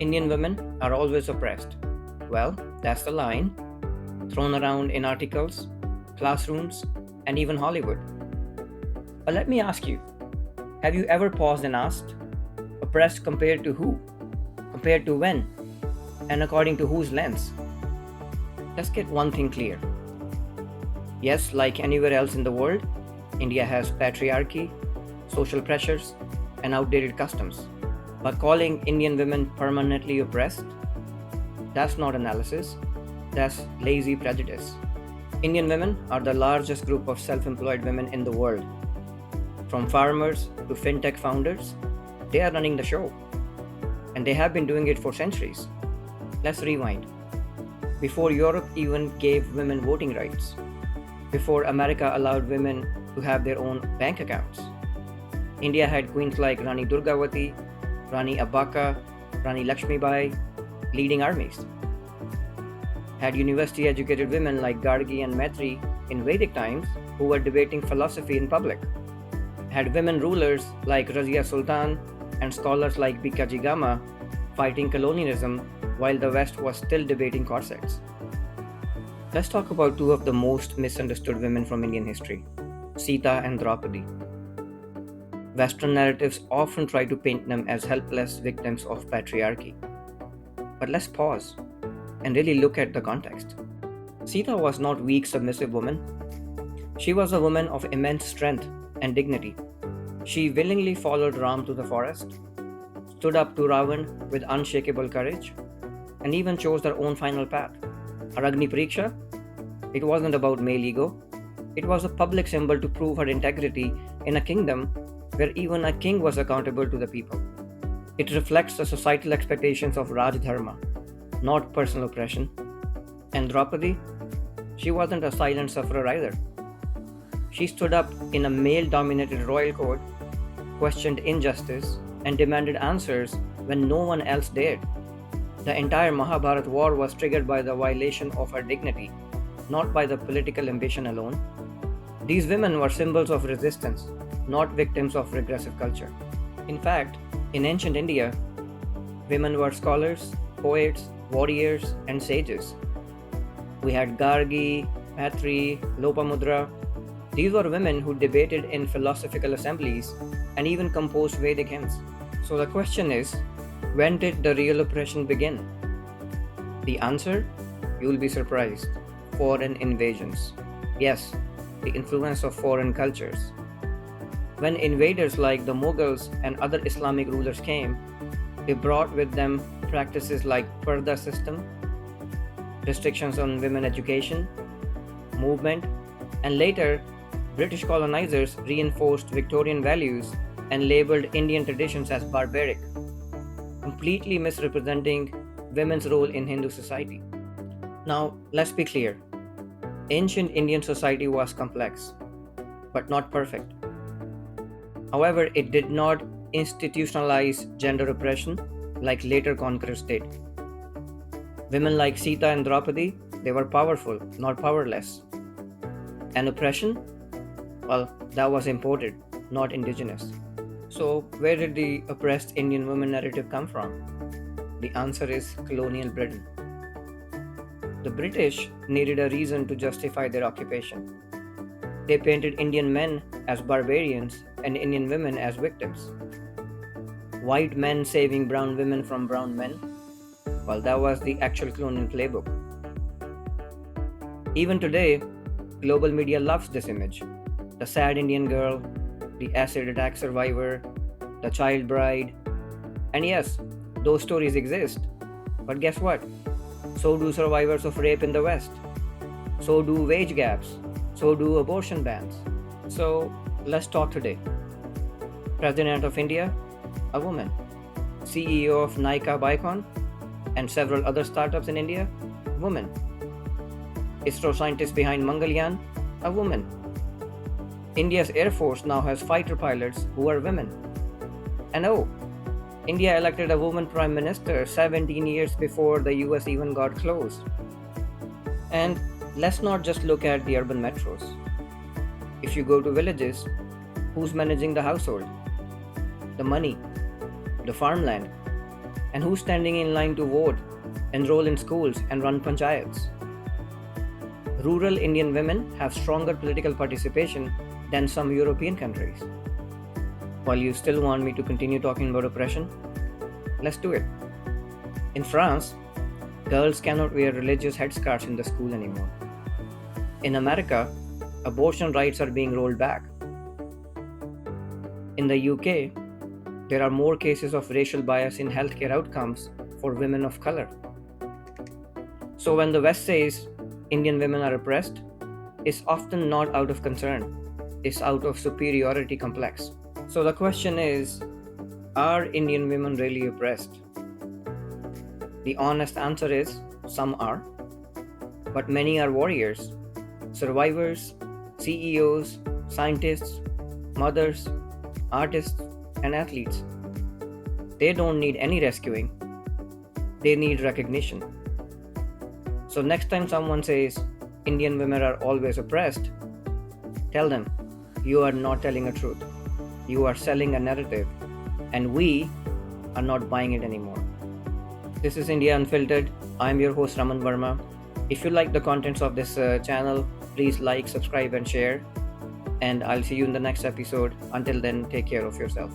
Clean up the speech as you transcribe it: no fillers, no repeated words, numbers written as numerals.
Indian women are always oppressed. Well, that's the line thrown around in articles, classrooms, and even Hollywood. But let me ask you, have you ever paused and asked, oppressed compared to who? Compared to when? And according to whose lens? Let's get one thing clear. Yes, like anywhere else in the world, India has patriarchy, social pressures, and outdated customs. But calling Indian women permanently oppressed, that's not analysis, that's lazy prejudice. Indian women are the largest group of self employed women in the world. From farmers to fintech founders, they are running the show. And they have been doing it for centuries. Let's rewind. Before Europe even gave women voting rights, before America allowed women to have their own bank accounts, India had queens like Rani Durgavati, Rani Abaka, Rani Lakshmibai leading armies. Had university educated women like Gargi and Maitri in Vedic times who were debating philosophy in public. Had women rulers like Razia Sultan and scholars like Bikaji Gama fighting colonialism while the West was still debating corsets. Let's talk about two of the most misunderstood women from Indian history, Sita and Draupadi. Western narratives often try to paint them as helpless victims of patriarchy. But let's pause and really look at the context. Sita was not weak, submissive woman. She was a woman of immense strength and dignity. She willingly followed Ram to the forest, stood up to Ravan with unshakable courage, and even chose her own final path. Her Agni Pariksha, it wasn't about male ego. It was a public symbol to prove her integrity in a kingdom where even a king was accountable to the people. It reflects the societal expectations of Raj Dharma, not personal oppression. And Draupadi, she wasn't a silent sufferer either. She stood up in a male-dominated royal court, questioned injustice, and demanded answers when no one else dared. The entire Mahabharata war was triggered by the violation of her dignity, not by the political ambition alone. These women were symbols of resistance, not victims of regressive culture. In fact, in ancient India, women were scholars, poets, warriors, and sages. We had Gargi, Maitri, Lopamudra. These were women who debated in philosophical assemblies and even composed Vedic hymns. So the question is, when did the real oppression begin? The answer? You will be surprised. Foreign invasions. Yes, the influence of foreign cultures. When invaders like the Mughals and other Islamic rulers came, they brought with them practices like Parda system, restrictions on women education, movement, and later British colonizers reinforced Victorian values and labeled Indian traditions as barbaric, completely misrepresenting women's role in Hindu society. Now, let's be clear. Ancient Indian society was complex, but not perfect. However, it did not institutionalize gender oppression like later conquerors did. Women like Sita and Draupadi, they were powerful, not powerless. And oppression? Well, that was imported, not indigenous. So, where did the oppressed Indian woman narrative come from? The answer is colonial Britain. The British needed a reason to justify their occupation. They painted Indian men as barbarians and Indian women as victims. White men saving brown women from brown men? Well, that was the actual colonial playbook. Even today, global media loves this image. The sad Indian girl, the acid attack survivor, the child bride. And yes, those stories exist. But guess what? So do survivors of rape in the West. So do wage gaps. So do abortion bans. So let's talk today. President of India, a woman. CEO of Nykaa Bicon and several other startups in India, woman. ISRO scientist behind Mangalyaan, a woman. India's Air Force now has fighter pilots who are women. And oh, India elected a woman prime minister 17 years before the US even got close. And let's not just look at the urban metros. If you go to villages, who's managing the household? The money, the farmland, And who's standing in line to vote, enroll in schools, and run panchayats? Rural Indian women have stronger political participation than some European countries. While you still want me to continue talking about oppression, let's do it. In France, girls cannot wear religious headscarves in the school anymore. In America, abortion rights are being rolled back. In the UK, there are more cases of racial bias in healthcare outcomes for women of color. So when the West says Indian women are oppressed, it's often not out of concern, it's out of superiority complex. So the question is, are Indian women really oppressed? The honest answer is, some are, but many are warriors, survivors, CEOs, scientists, mothers, artists, and athletes. They don't need any rescuing, they need recognition. So next time someone says Indian women are always oppressed, tell them you are not telling a truth. You are selling a narrative, and we are not buying it anymore. This is India Unfiltered. I'm your host Raman Verma. If you like the contents of this channel, please like, subscribe, and share. And I'll see you in the next episode. Until then, take care of yourself.